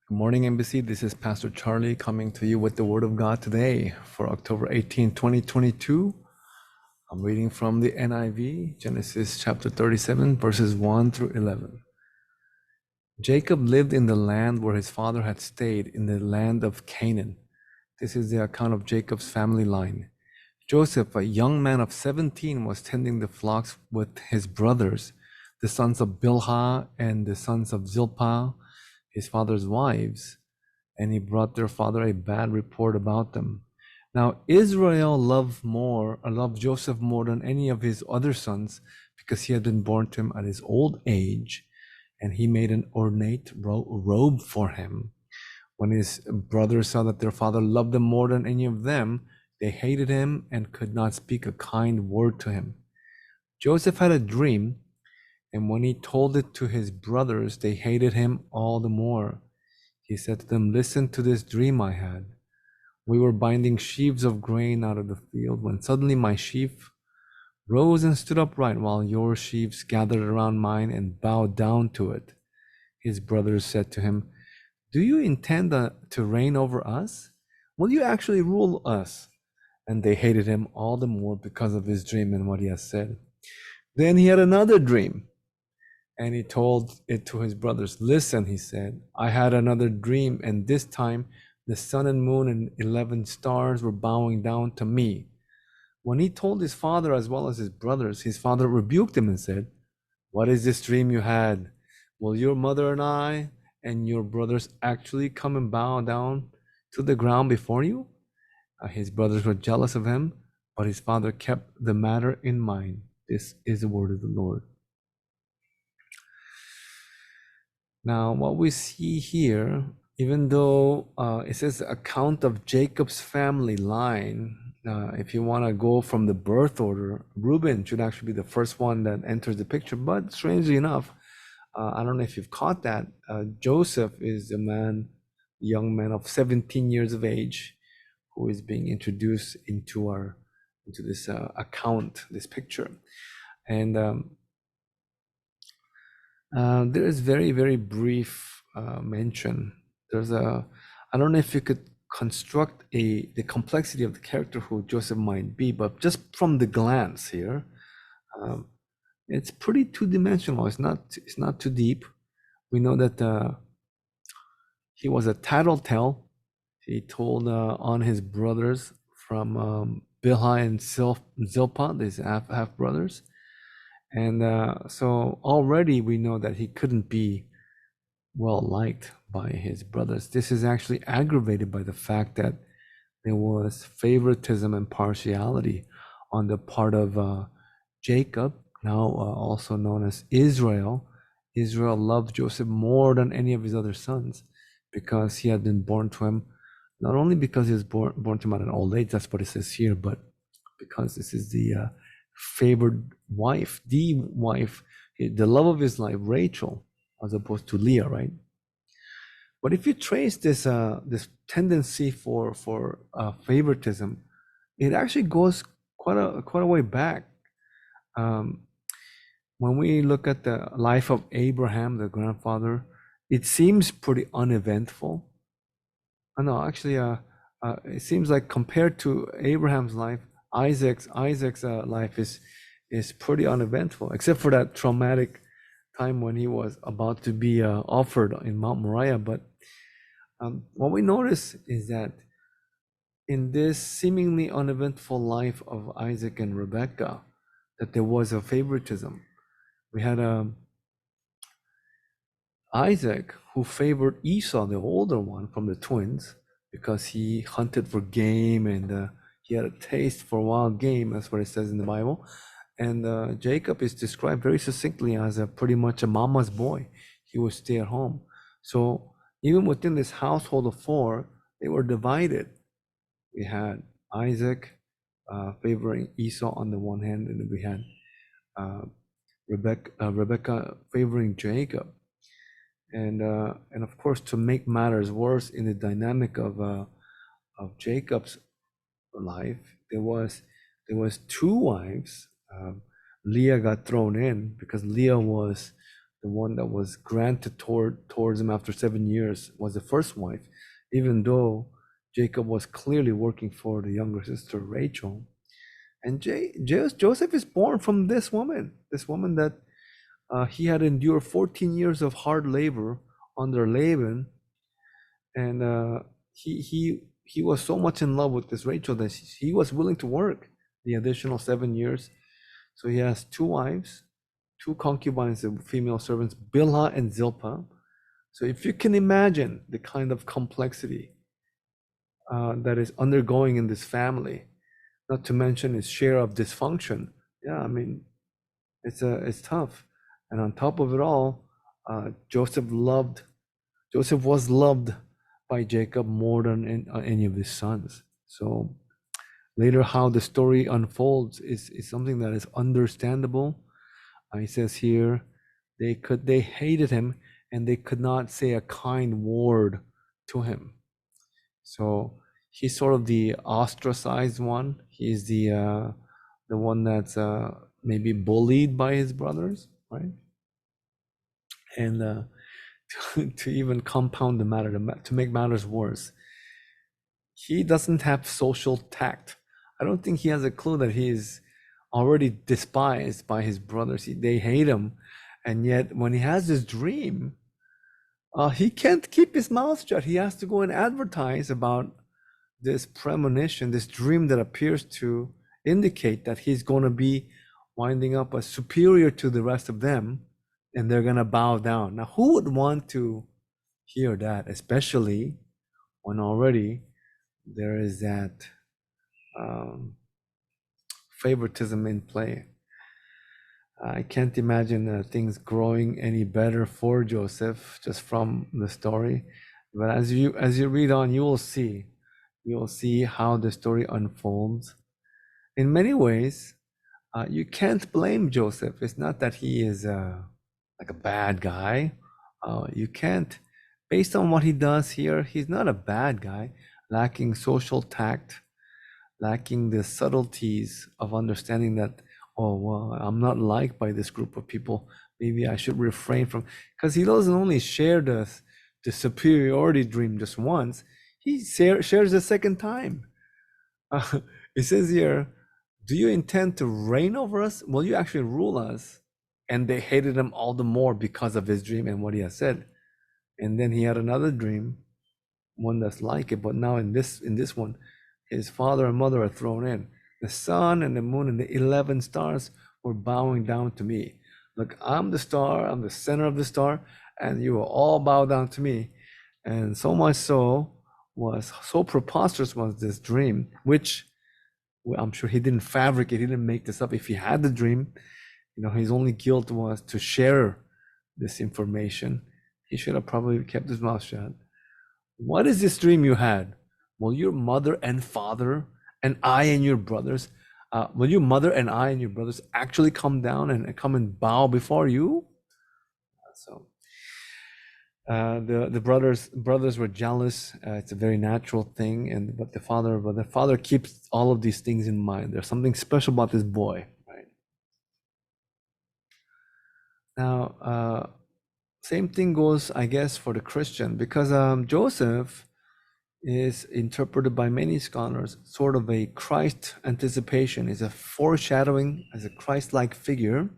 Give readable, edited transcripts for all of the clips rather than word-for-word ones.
Good morning, Embassy. This is Pastor Charlie coming to you with the Word of God today for October 18, 2022. I'm reading from the NIV, Genesis chapter 37, verses 1 through 11. Jacob lived in the land where his father had stayed, in the land of Canaan. This is the account of Jacob's family line. Joseph, a young man of 17, was tending the flocks with his brothers, the sons of Bilhah and the sons of Zilpah, his father's wives, and he brought their father a bad report about them. Now Israel loved Joseph more than any of his other sons, because he had been born to him at his old age, and he made an ornate robe for him. When his brothers saw that their father loved them more than any of them, they hated him and could not speak a kind word to him. Joseph had a dream, and when he told it to his brothers, they hated him all the more. He said to them, "Listen to this dream I had. We were binding sheaves of grain out of the field when suddenly my sheaf rose and stood upright, while your sheaves gathered around mine and bowed down to it." His brothers said to him, "Do you intend to reign over us? Will you actually rule us?" And they hated him all the more because of his dream and what he has said. Then he had another dream, and he told it to his brothers. "Listen," he said, "I had another dream, and this time the sun and moon and 11 stars were bowing down to me." When he told his father as well as his brothers, his father rebuked him and said, "What is this dream you had? Will your mother and I and your brothers actually come and bow down to the ground before you?" His brothers were jealous of him, but his father kept the matter in mind. This is the word of the Lord. Now, what we see here, even though it says account of Jacob's family line, if you want to go from the birth order, Reuben should actually be the first one that enters the picture. But strangely enough, I don't know if you've caught that, Joseph is a young man of 17 years of age, who is being introduced into this account, this picture. And there is very, very brief mention. I don't know if you could construct the complexity of the character who Joseph might be, but just from the glance here, it's pretty two-dimensional. It's not too deep. We know that he was a tattletale. He told on his brothers from Bilhah and Zilpah, these half brothers. And so already we know that he couldn't be well liked by his brothers. This is actually aggravated by the fact that there was favoritism and partiality on the part of Jacob, now also known as Israel. Israel loved Joseph more than any of his other sons, because he had been born to him, not only because he was born to him at an old age, that's what it says here, but because this is the favored wife, the love of his life, Rachel, as opposed to Leah, right? But if you trace this tendency for favoritism, it actually goes quite a way back. When we look at the life of Abraham, the grandfather, it seems pretty uneventful. No, actually, it seems like compared to Abraham's life, Isaac's life is pretty uneventful, except for that traumatic time when he was about to be offered in Mount Moriah. But what we notice is that in this seemingly uneventful life of Isaac and Rebekah, that there was a favoritism. We had Isaac, who favored Esau, the older one from the twins, because he hunted for game and he had a taste for wild game. That's what it says in the Bible. And Jacob is described very succinctly as pretty much a mama's boy. He would stay at home. So even within this household of four, they were divided. We had Isaac favoring Esau on the one hand, and we had Rebecca favoring Jacob. And of course, to make matters worse in the dynamic of Jacob's life, there was two wives. Leah got thrown in because Leah was the one that was granted towards him after 7 years, was the first wife, even though Jacob was clearly working for the younger sister Rachel. And Joseph is born from this woman that he had endured 14 years of hard labor under Laban, and he was so much in love with this Rachel that he was willing to work the additional 7 years. So he has two wives, two concubines, female servants, Bilhah and Zilpah. So if you can imagine the kind of complexity that is undergoing in this family, not to mention its share of dysfunction. Yeah, I mean, it's tough. And on top of it all, Joseph was loved by Jacob more than any of his sons. So later, how the story unfolds is something that is understandable. He says here, they hated him and they could not say a kind word to him. So he's sort of the ostracized one. He's the one that's maybe bullied by his brothers, right? And to even compound the matter, to make matters worse, he doesn't have social tact. I don't think he has a clue that he's already despised by his brothers. They hate him, and yet when he has this dream, he can't keep his mouth shut. He has to go and advertise about this premonition, this dream that appears to indicate that he's going to be winding up as superior to the rest of them, and they're going to bow down. Now, who would want to hear that, especially when already there is that favoritism in play? I can't imagine things growing any better for Joseph just from the story. But as you read on, you will see how the story unfolds. In many ways, you can't blame Joseph. It's not that he is like a bad guy. You can't, based on what he does here, he's not a bad guy, lacking social tact, lacking the subtleties of understanding that, oh, well, I'm not liked by this group of people. Maybe I should refrain from, because he doesn't only share the superiority dream just once, he shares a second time. It says here, do you intend to reign over us? Will you actually rule us? And they hated him all the more because of his dream and what he has said. And then he had another dream, one that's like it, but now in this one, his father and mother are thrown in. The sun and the moon and the 11 stars were bowing down to me. Look, I'm the star, I'm the center of the star, and you will all bow down to me. And so much so preposterous was this dream, which I'm sure he didn't fabricate, he didn't make this up. If he had the dream, his only guilt was to share this information. He should have probably kept his mouth shut. What is this dream you had? Will your mother and father and I and your brothers, will your mother and I and your brothers actually come down and come and bow before you? So the brothers were jealous. It's a very natural thing, but the father keeps all of these things in mind. There's something special about this boy, right? Now, same thing goes, I guess, for the Christian, because Joseph is interpreted by many scholars sort of a Christ anticipation, is a foreshadowing as a Christ-like figure.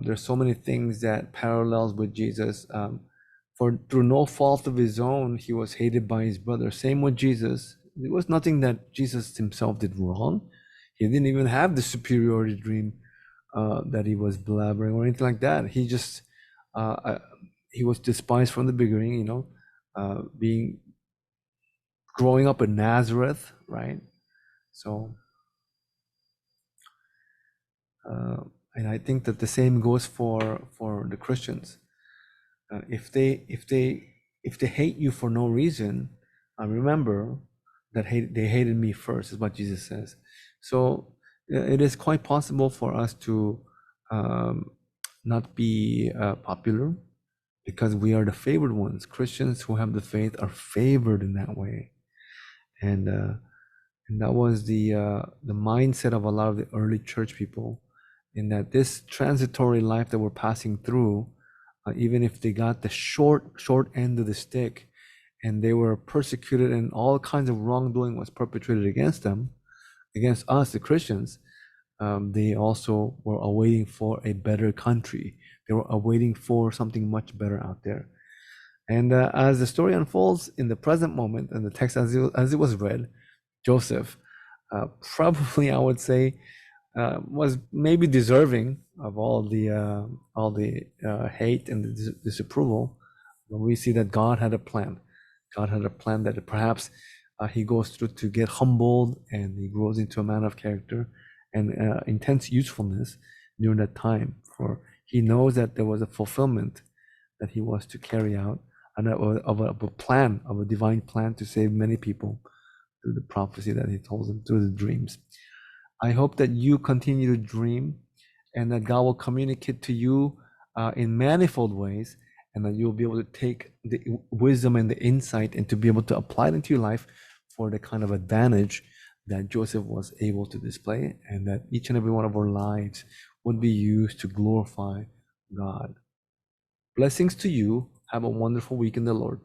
There's so many things that parallels with Jesus. Through no fault of his own, he was hated by his brother. Same with Jesus. There was nothing that Jesus himself did wrong. He didn't even have the superiority dream that he was blabbering or anything like that. He just he was despised from the beginning. Growing up in Nazareth, right? So, and I think that the same goes for the Christians. If they hate you for no reason, remember that they hated me first, is what Jesus says. So it is quite possible for us to not be popular because we are the favored ones. Christians who have the faith are favored in that way, and that was the mindset of a lot of the early church people. in that this transitory life that we're passing through, even if they got the short end of the stick, and they were persecuted and all kinds of wrongdoing was perpetrated against them, against us, the Christians, they also were awaiting for a better country. They were awaiting for something much better out there. And as the story unfolds in the present moment, and the text as it was read, Joseph, probably I would say, was maybe deserving of all the hate and the disapproval. When we see that God had a plan, God had a plan that perhaps he goes through to get humbled, and he grows into a man of character and intense usefulness during that time. For he knows that there was a fulfillment that he was to carry out, and of a plan, of a divine plan to save many people through the prophecy that he told them through the dreams. I hope that you continue to dream, and that God will communicate to you in manifold ways, and that you'll be able to take the wisdom and the insight and to be able to apply it into your life for the kind of advantage that Joseph was able to display, and that each and every one of our lives would be used to glorify God. Blessings to you. Have a wonderful week in the Lord.